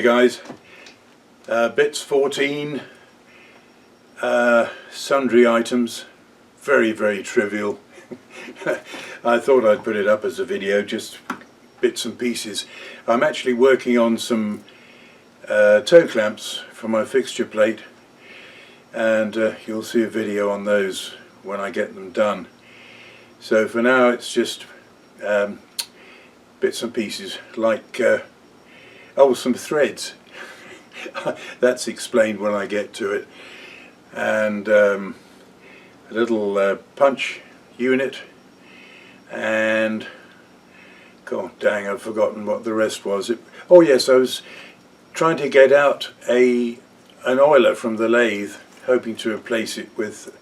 Hi guys, bits 14, sundry items, very trivial. I thought I'd put it up as a video, just bits and pieces. I'm actually working on some toe clamps for my fixture plate, and you'll see a video on those when I get them done. So for now it's just bits and pieces, like oh, some threads. That's explained when I get to it, and a little punch unit, and god dang, I've forgotten what the rest was. Oh yes, I was trying to get out an oiler from the lathe, hoping to replace it with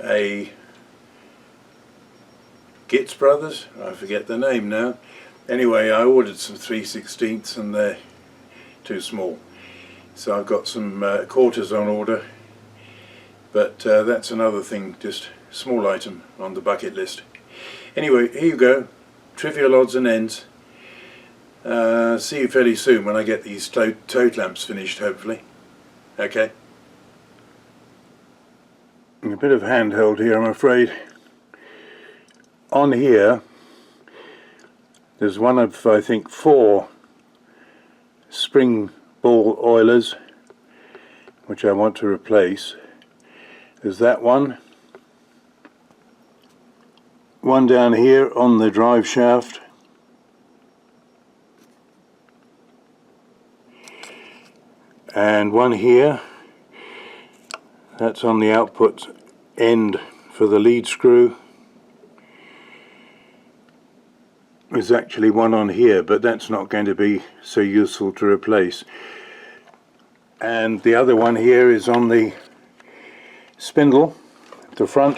a Gitz Brothers, I forget the name now. Anyway, I ordered some 3/16ths and they're too small, so I've got some quarters on order, but that's another thing, just small item on the bucket list. Anyway, here you go, trivial odds and ends. See you fairly soon when I get these toe clamps finished, hopefully. Okay. A bit of handheld here, I'm afraid. On here there's one of, I think, 4 spring ball oilers which I want to replace. There's that one down here on the drive shaft, and one here, that's on the output end for the lead screw. There's actually one on here, but that's not going to be so useful to replace. And the other one here is on the spindle at the front.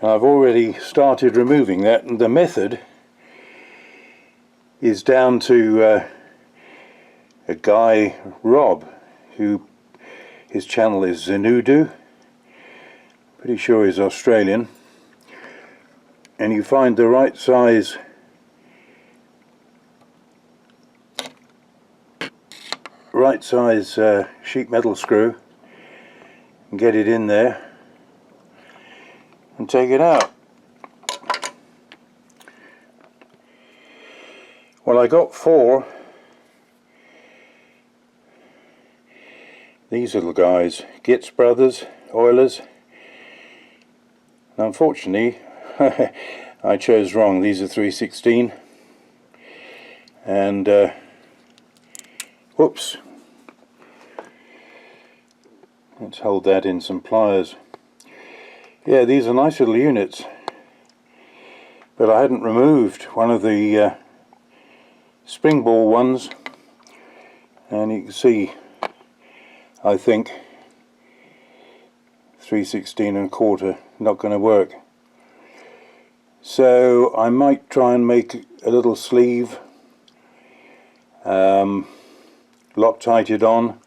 And I've already started removing that, and the method is down to a guy, Rob, who his channel is Zenudu. Pretty sure he's Australian. And you find the right size sheet metal screw and get it in there and take it out. Well, I got 4 these little guys, Gitz Brothers oilers. Unfortunately I chose wrong. These are 3/16, and whoops, let's hold that in some pliers. Yeah, these are nice little units, but I hadn't removed one of the spring ball ones, and you can see, I think 3/16 not going to work. So I might try and make a little sleeve, Loctite it on,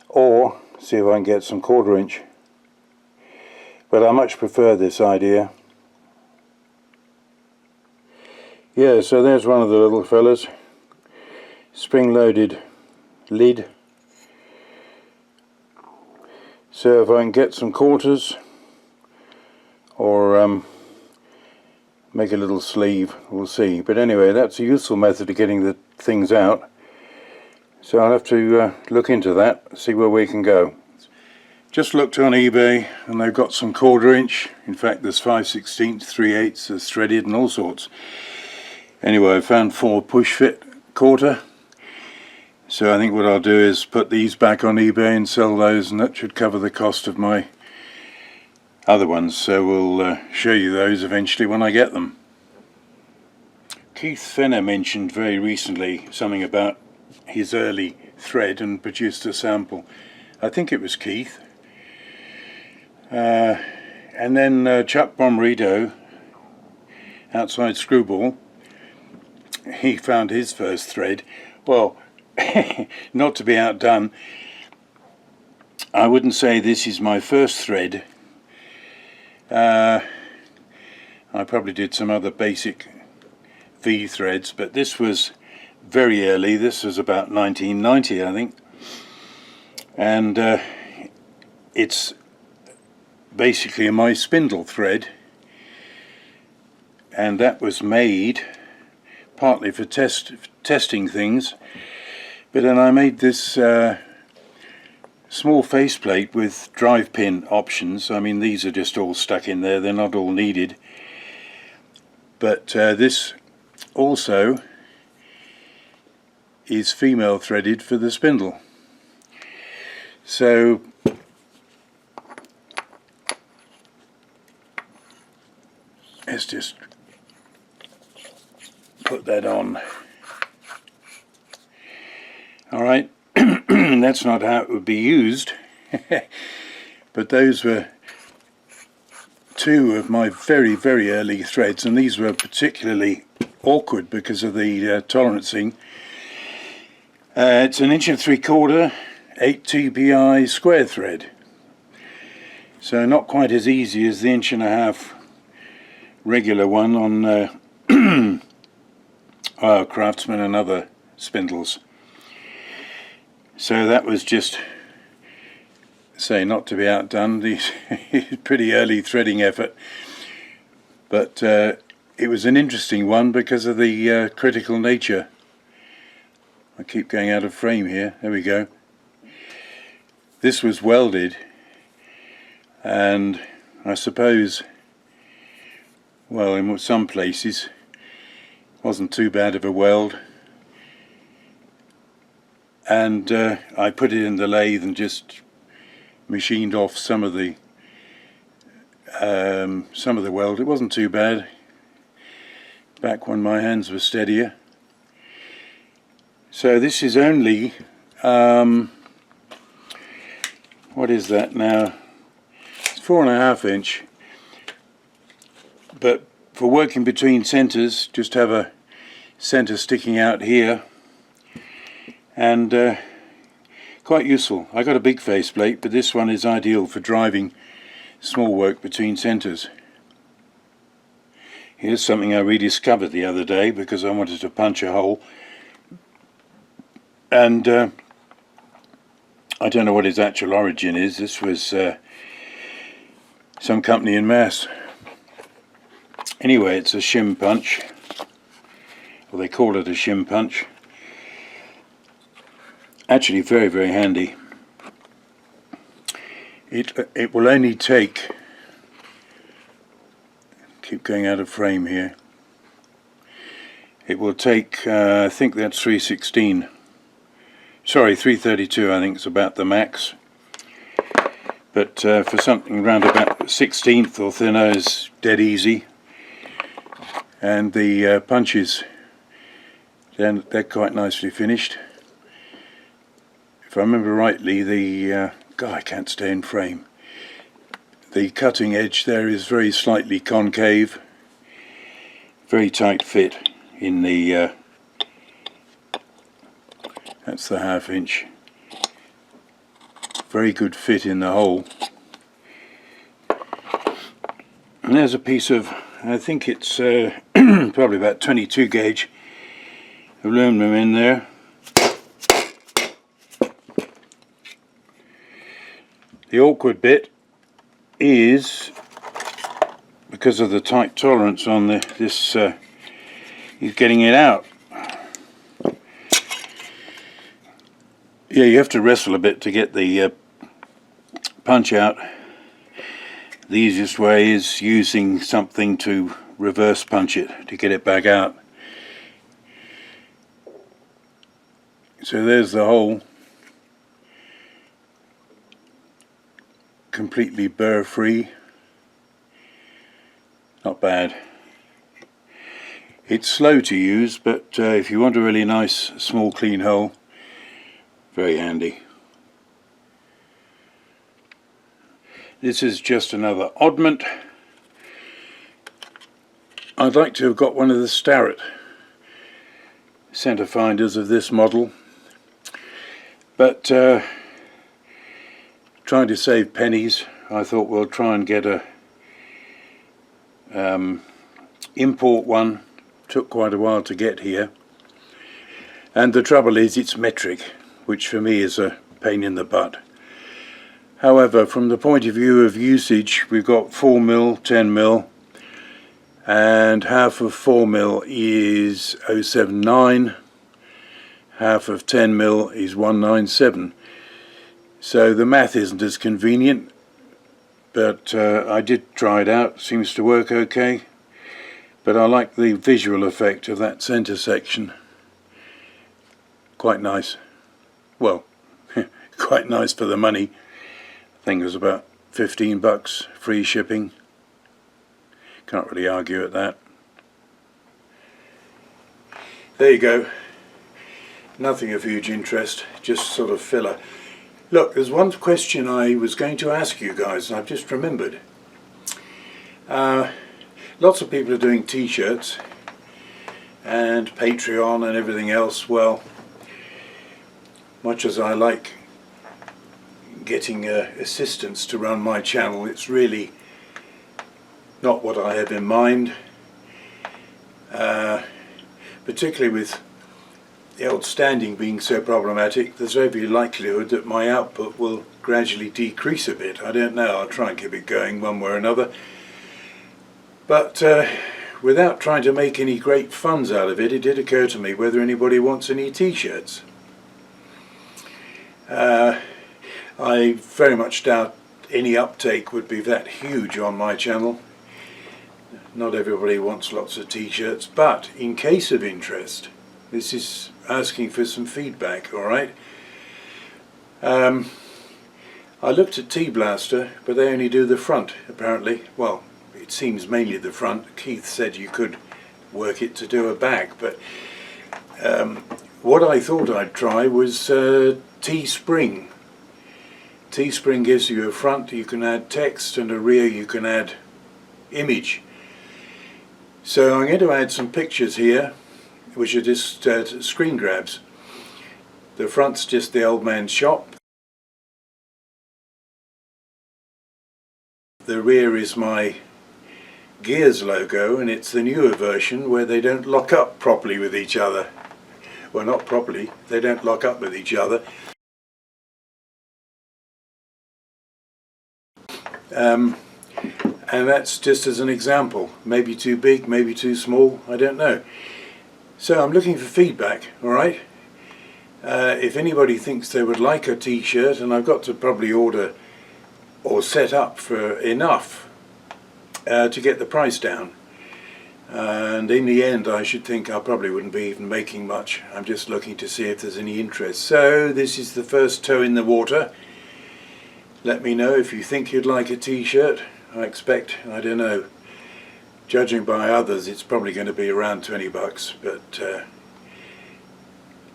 or see if I can get some 1/4 inch. But I much prefer this idea. Yeah, so there's one of the little fellas, spring-loaded lid. So if I can get some quarters, or make a little sleeve, we'll see. But anyway, that's a useful method of getting the things out, so I'll have to look into that, see where we can go. Just looked on eBay and they've got some 1/4 inch, in fact there's 5/16, 3/8, there's threaded and all sorts. Anyway, I found 4 push fit 1/4, so I think what I'll do is put these back on eBay and sell those, and that should cover the cost of my other ones, so we'll show you those eventually when I get them. Keith Fenner mentioned very recently something about his early thread and produced a sample. I think it was Keith. And then Chuck Bomberito, outside Screwball, he found his first thread. Well, not to be outdone, I wouldn't say this is my first thread. I probably did some other basic V threads, but this was very early. This was about 1990, I think, and it's basically my spindle thread, and that was made partly for testing things, but then I made this small faceplate with drive pin options. I mean, these are just all stuck in there, they're not all needed, but this also is female threaded for the spindle. So let's just put that on. Alright, that's not how it would be used, but those were two of my very, very early threads, and these were particularly awkward because of the tolerancing. It's an 1 3/4 8 TPI square thread, so not quite as easy as the 1.5" regular one on Craftsman and other spindles. So that was just, say, not to be outdone, the pretty early threading effort, but it was an interesting one because of the critical nature. I keep going out of frame here, there we go. This was welded, and I suppose, well, in some places wasn't too bad of a weld, and I put it in the lathe and just machined off some of the weld. It wasn't too bad back when my hands were steadier. So this is only what is that now? It's 4.5 inch, but for working between centers, just have a center sticking out here, and quite useful. I got a big faceplate, but this one is ideal for driving small work between centers. Here's something I rediscovered the other day because I wanted to punch a hole, and I don't know what its actual origin is. This was some company in Mass. Anyway, it's a shim punch, or they call it a shim punch. Actually very, very handy. It will only take, keep going out of frame here, it will take I think that's 3/16, sorry, 3/32, I think it's about the max, but for something around about 1/16 or thinner is dead easy. And the punches, they're quite nicely finished. If I remember rightly, the God, I can't stay in frame. The cutting edge there is very slightly concave, very tight fit in the that's the 1/2 inch. Very good fit in the hole. And there's a piece of, I think it's probably about 22 gauge aluminum in there. The awkward bit is because of the tight tolerance on this is getting it out. Yeah, you have to wrestle a bit to get the punch out. The easiest way is using something to reverse punch it to get it back out. So there's the hole, completely burr free. Not bad. It's slow to use, but if you want a really nice small clean hole, very handy. This is just another oddment. I'd like to have got one of the Starrett center finders of this model, but trying to save pennies, I thought we'll try and get a import one. Took quite a while to get here, and the trouble is it's metric, which for me is a pain in the butt. However, from the point of view of usage, we've got 4mm, 10mm, and half of 4mm is 079, half of 10mm is 197. So the math isn't as convenient, but I did try it out, seems to work okay. But I like the visual effect of that centre section. Quite nice. Well, quite nice for the money. I think it was about 15 bucks, free shipping. Can't really argue at that. There you go. Nothing of huge interest, just sort of filler. Look, there's one question I was going to ask you guys, and I've just remembered. Lots of people are doing t-shirts and Patreon and everything else. Well, much as I like getting assistance to run my channel, it's really not what I have in mind, particularly with the old standing being so problematic. There's every likelihood that my output will gradually decrease a bit. I don't know, I'll try and keep it going one way or another, but without trying to make any great funds out of it, it did occur to me whether anybody wants any t-shirts. I very much doubt any uptake would be that huge on my channel. Not everybody wants lots of t-shirts, but in case of interest, this is asking for some feedback, alright? I looked at T-Blaster, but they only do the front, apparently. Well, it seems mainly the front. Keith said you could work it to do a back, but what I thought I'd try was T-Spring. T-Spring gives you a front, you can add text, and a rear you can add image. So I'm going to add some pictures here, which are just screen grabs. The front's just the old man's shop. The rear is my Gears logo, and it's the newer version where they don't lock up properly with each other. Well, not properly, they don't lock up with each other. And that's just as an example. Maybe too big, maybe too small, I don't know. So I'm looking for feedback, alright? If anybody thinks they would like a t-shirt, and I've got to probably order or set up for enough to get the price down. And in the end I should think I probably wouldn't be even making much. I'm just looking to see if there's any interest. So this is the first toe in the water. Let me know if you think you'd like a t-shirt. I expect, I don't know, judging by others it's probably going to be around 20 bucks, but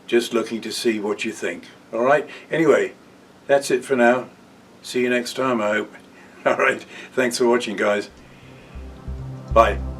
just looking to see what you think. Alright, anyway, that's it for now. See you next time, I hope. Alright, thanks for watching, guys. Bye.